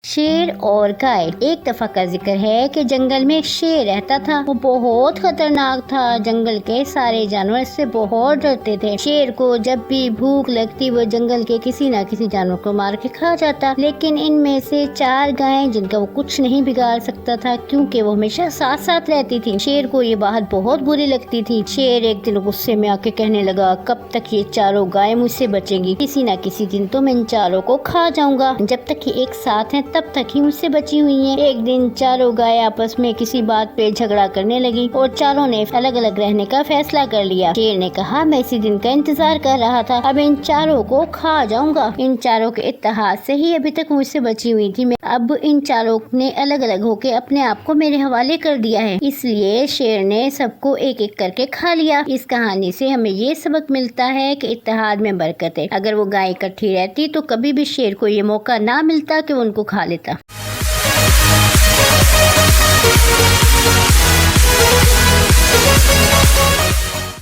شیر اور گائے۔ ایک دفعہ کا ذکر ہے کہ جنگل میں ایک شیر رہتا تھا۔ وہ بہت خطرناک تھا۔ جنگل کے سارے جانور اس سے بہت ڈرتے تھے۔ شیر کو جب بھی بھوک لگتی وہ جنگل کے کسی نہ کسی جانور کو مار کے کھا جاتا، لیکن ان میں سے 4 گائیں جن کا وہ کچھ نہیں بگاڑ سکتا تھا کیونکہ وہ ہمیشہ ساتھ ساتھ رہتی تھی۔ شیر کو یہ بات بہت بری لگتی تھی۔ شیر ایک دن غصے میں آ کے کہنے لگا، کب تک یہ 4 گائیں مجھ سے بچیں گی؟ کسی نہ کسی دن تو میں ان 4 کو کھا جاؤں گا۔ جب تک یہ ایک ساتھ ہیں تب تک ہی مجھ سے بچی ہوئی ہیں۔ ایک دن 4 گائیں آپس میں کسی بات پہ جھگڑا کرنے لگی اور 4 نے الگ الگ رہنے کا فیصلہ کر لیا۔ شیر نے کہا، میں اسی دن کا انتظار کر رہا تھا، اب ان 4 کو کھا جاؤں گا۔ ان 4 کے اتحاد سے ہی ابھی تک مجھ سے بچی ہوئی تھی۔ اب ان 4 نے الگ الگ ہو کے اپنے آپ کو میرے حوالے کر دیا ہے، اس لیے شیر نے سب کو ایک ایک کر کے کھا لیا۔ اس کہانی سے ہمیں یہ سبق ملتا ہے کہ اتحاد میں برکت ہے۔ اگر وہ گائیں اکٹھی رہتی تو کبھی بھی شیر کو یہ موقع نہ ملتا کہ وہ ان کو کھا لیتا۔